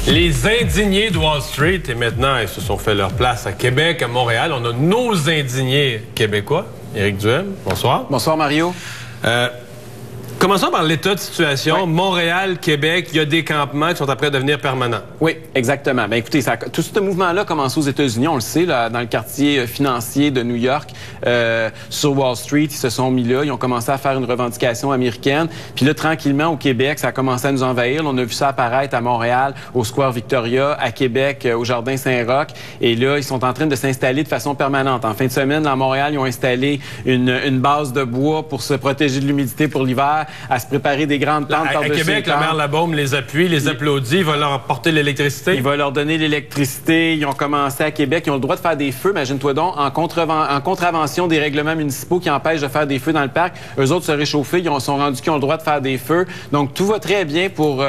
Les indignés de Wall Street, et maintenant, ils se sont fait leur place à Québec, à Montréal. On a nos indignés québécois. Éric Duhem, bonsoir. Bonsoir, Mario. Commençons par l'état de situation. Oui. Montréal, Québec, il y a des campements qui sont après devenir permanents. Oui, exactement. Bien, écoutez, tout ce mouvement-là a commencé aux États-Unis, on le sait, là, dans le quartier financier de New York, sur Wall Street. Ils se sont mis là, ils ont commencé à faire une revendication américaine. Puis là, tranquillement, au Québec, ça a commencé à nous envahir. Là, on a vu ça apparaître à Montréal, au Square Victoria, à Québec, au Jardin Saint-Roch. Et là, ils sont en train de s'installer de façon permanente. En fin de semaine, à Montréal, ils ont installé une base de bois pour se protéger de l'humidité pour l'hiver, à se préparer des grandes tentes par-dessus. À Québec, le maire Labaume les appuie, les applaudit, il va leur apporter l'électricité. Il va leur donner l'électricité. Ils ont commencé à Québec. Ils ont le droit de faire des feux, imagine-toi donc, en contravention des règlements municipaux qui empêchent de faire des feux dans le parc. Eux autres se réchauffer, ils sont rendus qu'ils ont le droit de faire des feux. Donc, tout va très bien pour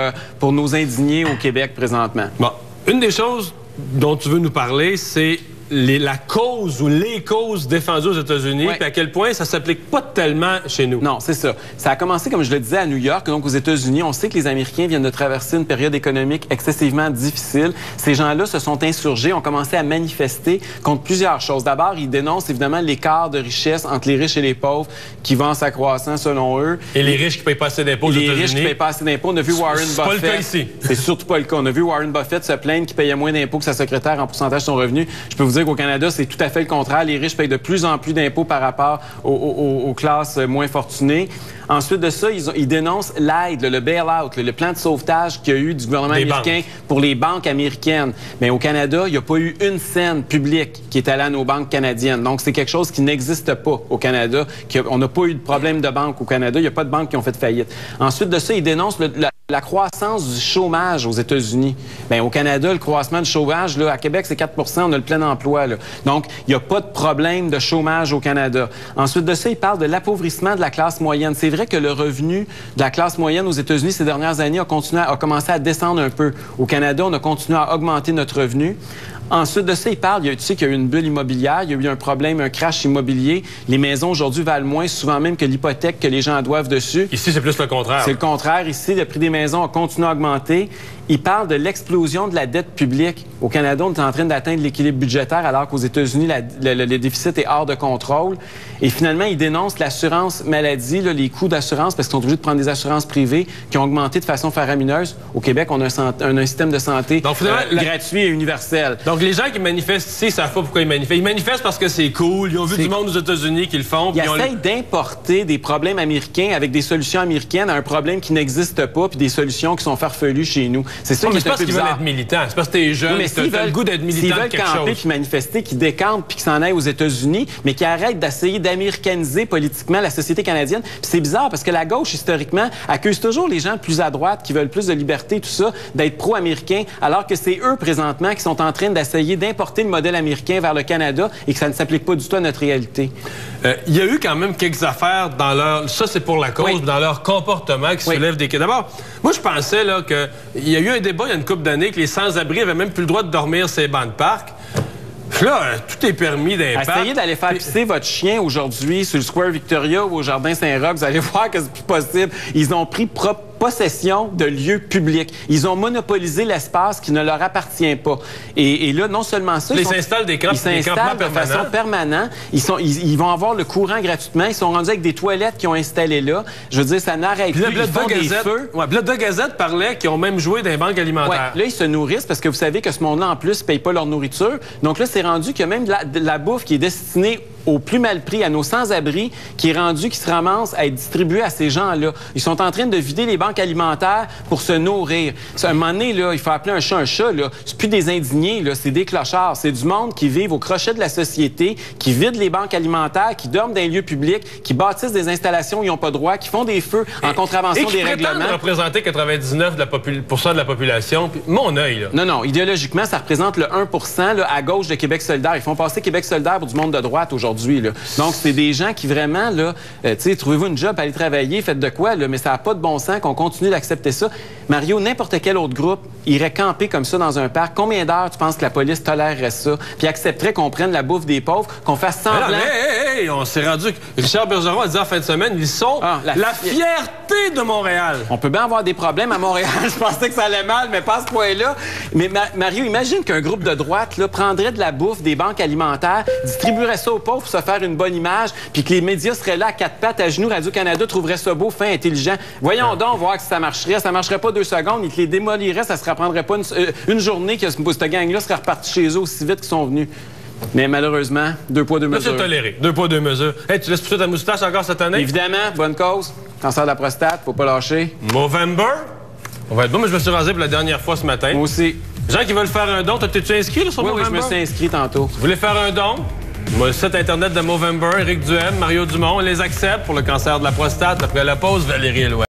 nos indignés au Québec présentement. Bon, une des choses dont tu veux nous parler, c'est la cause ou les causes défendues aux États-Unis, puis à quel point ça s'applique pas tellement chez nous. Non, c'est ça. Ça a commencé, comme je le disais, à New York, donc aux États-Unis. On sait que les Américains viennent de traverser une période économique excessivement difficile. Ces gens-là se sont insurgés, ont commencé à manifester contre plusieurs choses. D'abord, ils dénoncent évidemment l'écart de richesse entre les riches et les pauvres qui va en s'accroissant selon eux. Et les riches qui payent pas assez d'impôts aux États-Unis. Les riches qui payent pas assez d'impôts. On a vu Warren Buffett. C'est pas le cas ici. C'est surtout pas le cas. On a vu Warren Buffett se plaindre qu'il payait moins d'impôts que sa secrétaire en pourcentage de son revenu. Je peux vous dire qu'au Canada, c'est tout à fait le contraire. Les riches payent de plus en plus d'impôts par rapport aux classes moins fortunées. Ensuite de ça, ils dénoncent l'aide, le bail-out, le plan de sauvetage qu'il y a eu du gouvernement américain pour les banques américaines. Mais au Canada, il n'y a pas eu une scène publique qui est allée à nos banques canadiennes. Donc, c'est quelque chose qui n'existe pas au Canada. On n'a pas eu de problème de banque au Canada. Il n'y a pas de banques qui ont fait faillite. Ensuite de ça, ils dénoncent la croissance du chômage aux États-Unis. Bien, au Canada, le croissement du chômage, là, à Québec, c'est 4 %, on a le plein emploi. Là. Donc, il n'y a pas de problème de chômage au Canada. Ensuite de ça, ils parlent de l'appauvrissement de la classe moyenne. C'est vrai que le revenu de la classe moyenne aux États-Unis ces dernières années a commencé à descendre un peu. Au Canada, on a continué à augmenter notre revenu. Ensuite de ça, il parle, tu sais qu'il y a eu une bulle immobilière, il y a eu un problème, un crash immobilier. Les maisons aujourd'hui valent moins, souvent même que l'hypothèque que les gens doivent dessus. Ici, c'est plus le contraire. C'est le contraire. Ici, le prix des maisons a continué à augmenter. Il parle de l'explosion de la dette publique. Au Canada, on est en train d'atteindre l'équilibre budgétaire alors qu'aux États-Unis, le déficit est hors de contrôle. Et finalement, il dénonce l'assurance maladie, là, les coûts d'assurance, parce qu'ils sont obligés de prendre des assurances privées qui ont augmenté de façon faramineuse. Au Québec, on a un système de santé gratuit et universel. Donc, les gens qui manifestent ici, ils savent pas pourquoi ils manifestent. Ils manifestent parce que c'est cool. Ils ont vu du monde aux États-Unis qui le font. Ils essayent d'importer des problèmes américains avec des solutions américaines à un problème qui n'existe pas, puis des solutions qui sont farfelues chez nous. C'est ça qui est un peu bizarre. C'est parce qu'ils veulent être militants. C'est parce que t'es jeune, t'as le goût d'être militant de quelque chose. S'ils veulent camper puis manifester, qu'ils décampent puis qu'ils s'en aillent aux États-Unis, mais qu'ils arrêtent d'essayer d'américaniser politiquement la société canadienne. Puis c'est bizarre parce que la gauche, historiquement, accuse toujours les gens plus à droite qui veulent plus de liberté, tout ça, d'être pro-américains, alors que c'est eux, présentement, qui sont en train d'essayer d'importer le modèle américain vers le Canada et que ça ne s'applique pas du tout à notre réalité. Il y a eu quand même quelques affaires dans leur... Ça, c'est pour la cause, dans leur comportement qui soulèvent des... D'abord, moi, je pensais là qu'il y a eu un débat il y a une couple d'années que les sans-abri avaient même plus le droit de dormir sur les bancs de parc. Là, tout est permis d'un parc. Essayez d'aller faire pisser votre chien aujourd'hui sur le Square Victoria ou au Jardin Saint-Roch. Vous allez voir que c'est plus possible. Ils ont pris possession de lieux publics. Ils ont monopolisé l'espace qui ne leur appartient pas. Et là, non seulement ça... Ils s'installent des campements de façon permanente. Ils vont avoir le courant gratuitement. Ils sont rendus avec des toilettes qu'ils ont installées là. Je veux dire, ça n'arrête plus. Ils font des feux. Là, de Gazette parlait qu'ils ont même joué dans les banques alimentaires. Là, ils se nourrissent parce que vous savez que ce monde-là, en plus, ne paye pas leur nourriture. Donc là, c'est rendu qu'il y a même de la bouffe qui est destinée au plus mal pris, à nos sans-abri, qui se ramasse à être distribué à ces gens-là. Ils sont en train de vider les banques alimentaires pour se nourrir. À un moment donné, là, il faut appeler un chat, là. C'est plus des indignés, là, c'est des clochards. C'est du monde qui vivent au crochet de la société, qui vide les banques alimentaires, qui dorment dans les lieux publics, qui bâtissent des installations où ils n'ont pas droit, qui font des feux en contravention des règlements. Et qui représenter 99% de la population. Puis, mon œil, là. Non. Idéologiquement, ça représente le 1% là, à gauche de Québec solidaire. Ils font passer Québec solidaire pour du monde de droite aujourd'hui. Là. Donc, c'est des gens qui vraiment, là, trouvez-vous une job, allez travailler, faites de quoi, là, mais ça n'a pas de bon sens qu'on continue d'accepter ça. Mario, n'importe quel autre groupe irait camper comme ça dans un parc. Combien d'heures tu penses que la police tolérerait ça? Puis accepterait qu'on prenne la bouffe des pauvres, qu'on fasse semblant... Hey, on s'est rendu... Richard Bergeron a dit en fin de semaine, ils sont la fierté de Montréal. On peut bien avoir des problèmes à Montréal. Je pensais que ça allait mal, mais pas à ce point-là. Mais Mario, imagine qu'un groupe de droite là, prendrait de la bouffe des banques alimentaires, distribuerait ça aux pauvres pour se faire une bonne image, puis que les médias seraient là à quatre pattes, à genoux. Radio-Canada trouverait ça beau, fin, intelligent. Voyons donc voir que ça marcherait. Ça marcherait pas 2 secondes. Ils te les démoliraient. Ça se reprendrait pas une journée que cette gang-là serait repartie chez eux aussi vite qu'ils sont venus. Mais malheureusement, 2 poids, 2 mesures. C'est toléré. 2 poids, 2 mesures. Hey, tu laisses pousser ta moustache encore cette année? Évidemment, bonne cause. Cancer de la prostate, faut pas lâcher. Movember? On va être bon, mais je me suis rasé pour la dernière fois ce matin. Moi aussi. Gens qui veulent faire un don, t'es-tu inscrit là, sur Movember? Oui, je me suis inscrit tantôt. Vous voulez faire un don? Moi, le site internet de Movember, Éric Duhem, Mario Dumont, on les accepte pour le cancer de la prostate. Après la pause, Valérie Elouette.